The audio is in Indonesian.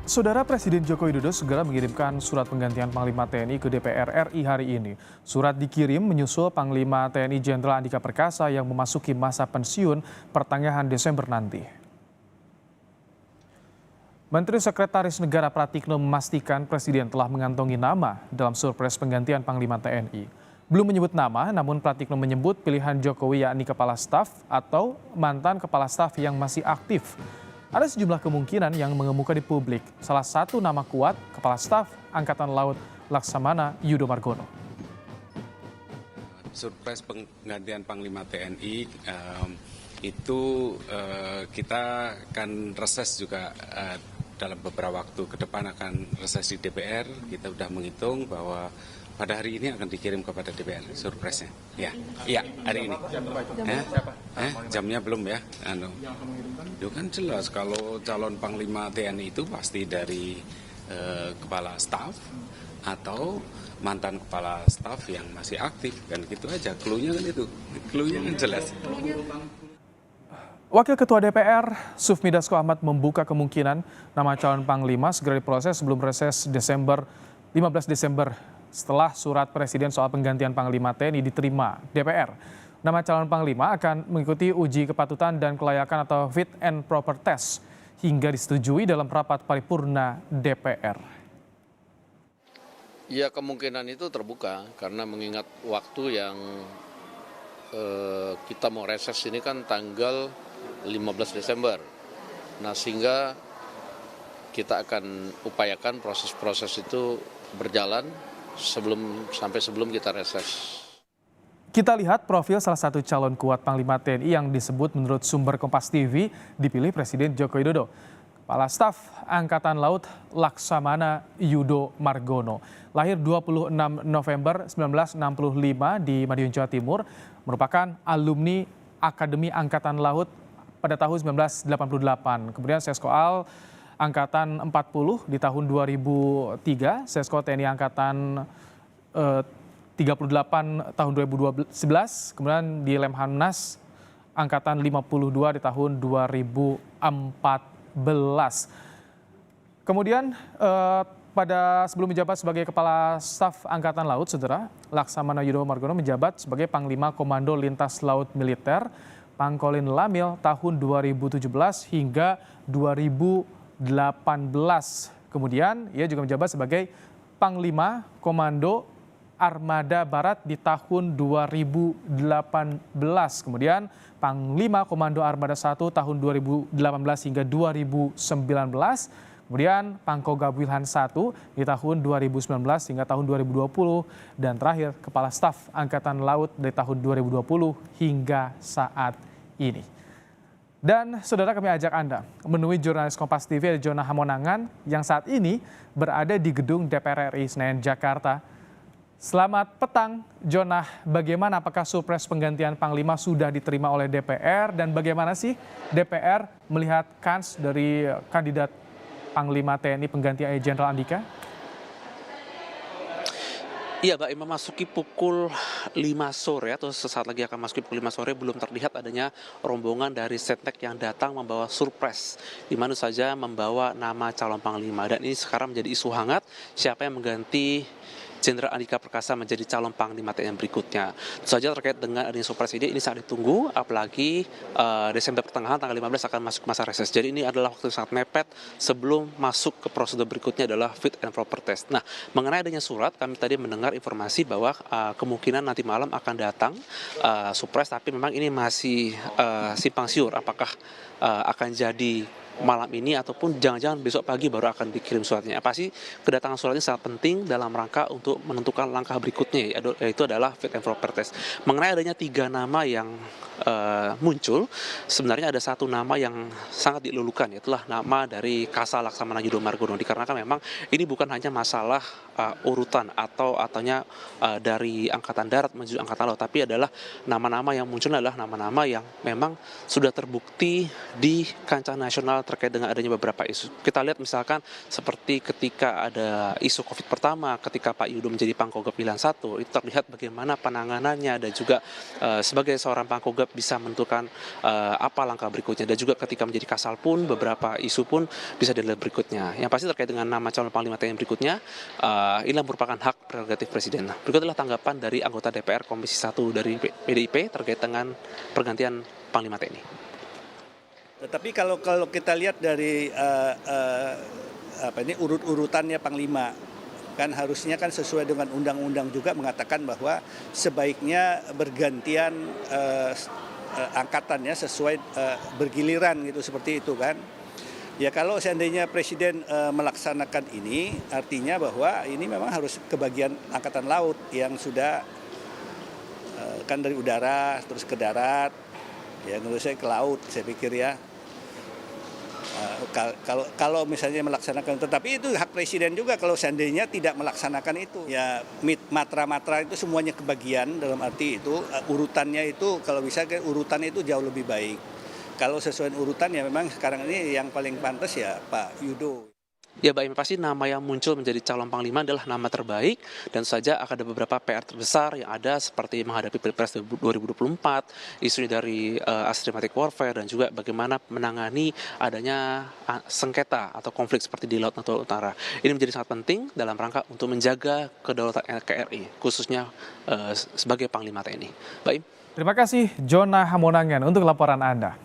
Saudara Presiden Joko Widodo segera mengirimkan surat penggantian Panglima TNI ke DPR RI hari ini. Surat dikirim menyusul Panglima TNI Jenderal Andika Perkasa yang memasuki masa pensiun pertengahan Desember nanti. Menteri Sekretaris Negara Pratikno memastikan Presiden telah mengantongi nama dalam surpres penggantian Panglima TNI. Belum menyebut nama, namun Pratikno menyebut pilihan Jokowi yakni Kepala Staf atau mantan Kepala Staf yang masih aktif. Ada sejumlah kemungkinan yang mengemuka di publik. Salah satu nama kuat, Kepala Staf Angkatan Laut Laksamana Yudo Margono. Surprise penggantian Panglima TNI kita akan reses juga dalam beberapa waktu ke depan akan reses di DPR. Kita sudah menghitung bahwa pada hari ini akan dikirim kepada DPR surprise-nya. Iya, hari ini. Jamnya belum ya. Itu kan jelas kalau calon Panglima TNI itu pasti dari Kepala Staf atau mantan Kepala Staf yang masih aktif, kan gitu aja. Clue-nya kan itu. Clue-nya kan jelas. Wakil Ketua DPR, Sufmi Dasko Ahmad membuka kemungkinan nama calon Panglima segera diproses sebelum reses 15 Desember setelah surat Presiden soal penggantian Panglima TNI diterima DPR. Nama calon Panglima akan mengikuti uji kepatutan dan kelayakan atau fit and proper test hingga disetujui dalam rapat paripurna DPR. Ya, kemungkinan itu terbuka karena mengingat waktu yang kita mau reses ini kan tanggal 15 Desember. Nah, sehingga kita akan upayakan proses-proses itu berjalan sebelum kita reses. Kita lihat profil salah satu calon kuat Panglima TNI yang disebut menurut sumber Kompas TV dipilih Presiden Joko Widodo. Kepala Staf Angkatan Laut Laksamana Yudo Margono. Lahir 26 November 1965 di Madiun, Jawa Timur, merupakan alumni Akademi Angkatan Laut pada tahun 1988. Kemudian Seskoal Angkatan 40 di tahun 2003, Sesko TNI Angkatan 38 tahun 2011, kemudian di Lemhanas Angkatan 52 di tahun 2014. Kemudian pada sebelum menjabat sebagai Kepala Staf Angkatan Laut, Saudara, Laksamana Yudo Margono menjabat sebagai Panglima Komando Lintas Laut Militer Pangkolin Lamil tahun 2017 hingga 2018. Kemudian ia juga menjabat sebagai Panglima Komando Armada Barat di tahun 2018. Kemudian Panglima Komando Armada 1 tahun 2018 hingga 2019. Kemudian Pangkoga Wilhan 1 di tahun 2019 hingga tahun 2020. Dan terakhir Kepala Staf Angkatan Laut dari tahun 2020 hingga saat ini. Dan saudara, kami ajak Anda menemui jurnalis Kompas TV Jona Hamonangan yang saat ini berada di gedung DPR RI Senayan, Jakarta. Selamat petang, Jona. Bagaimana, apakah surpres penggantian Panglima sudah diterima oleh DPR dan bagaimana sih DPR melihat kans dari kandidat Panglima TNI pengganti Jenderal Andika? Iya, Mbak, memasuki pukul 5 sore atau sesaat lagi akan masuk pukul 5 sore belum terlihat adanya rombongan dari Setnek yang datang membawa surprise di mana saja membawa nama calon Panglima, dan ini sekarang menjadi isu hangat siapa yang mengganti Jenderal Andika Perkasa menjadi calon Panglima TNI berikutnya. Tentu saja terkait dengan adanya surprise ini sangat ditunggu, apalagi Desember pertengahan tanggal 15 akan masuk masa reses. Jadi ini adalah waktu sangat mepet sebelum masuk ke prosedur berikutnya adalah fit and proper test. Nah, mengenai adanya surat, kami tadi mendengar informasi bahwa kemungkinan nanti malam akan datang surprise, tapi memang ini masih simpang siur apakah akan jadi malam ini ataupun jangan-jangan besok pagi baru akan dikirim suratnya. Apa sih kedatangan suratnya sangat penting dalam rangka untuk menentukan langkah berikutnya, yaitu adalah fit and proper test. Mengenai adanya 3 nama yang muncul, sebenarnya ada satu nama yang sangat dilulukan, yaitu nama dari Kasa Laksamana Yudo Margono, dikarenakan memang ini bukan hanya masalah urutan ataunya dari Angkatan Darat menuju Angkatan Laut, tapi adalah nama-nama yang muncul adalah nama-nama yang memang sudah terbukti di kancah nasional terkait dengan adanya beberapa isu. Kita lihat misalkan seperti ketika ada isu COVID pertama, ketika Pak Yudo menjadi Pangkogap Pilihan 1, itu terlihat bagaimana penanganannya dan juga sebagai seorang Pangkogap bisa menentukan apa langkah berikutnya. Dan juga ketika menjadi Kasal pun beberapa isu pun bisa dilihat berikutnya. Yang pasti terkait dengan nama calon Panglima TNI berikutnya, inilah merupakan hak prerogatif Presiden. Berikut adalah tanggapan dari anggota DPR Komisi 1 dari PDIP terkait dengan pergantian Panglima TNI. Tetapi kalau kita lihat dari urut-urutannya Panglima, kan harusnya kan sesuai dengan undang-undang juga mengatakan bahwa sebaiknya bergantian angkatannya sesuai bergiliran gitu, seperti itu kan. Ya kalau seandainya Presiden melaksanakan ini, artinya bahwa ini memang harus ke bagian Angkatan Laut yang sudah kan dari udara terus ke darat, ya menurut saya ke laut, saya pikir ya. Kalau misalnya melaksanakan, tetapi itu hak Presiden juga kalau seandainya tidak melaksanakan itu. Ya matra-matra itu semuanya kebagian, dalam arti itu urutannya itu kalau bisa urutannya itu jauh lebih baik. Kalau sesuai urutan ya memang sekarang ini yang paling pantas ya Pak Yudo. Ya Mbak Imi, pasti nama yang muncul menjadi calon Panglima adalah nama terbaik, dan saja akan ada beberapa PR terbesar yang ada seperti menghadapi Pilpres 2024, isu dari asymmetric warfare, dan juga bagaimana menangani adanya sengketa atau konflik seperti di Laut Natuna Utara. Ini menjadi sangat penting dalam rangka untuk menjaga kedaulatan NKRI, khususnya sebagai Panglima TNI. Mbak Im. Terima kasih Jona Hamonangan untuk laporan Anda.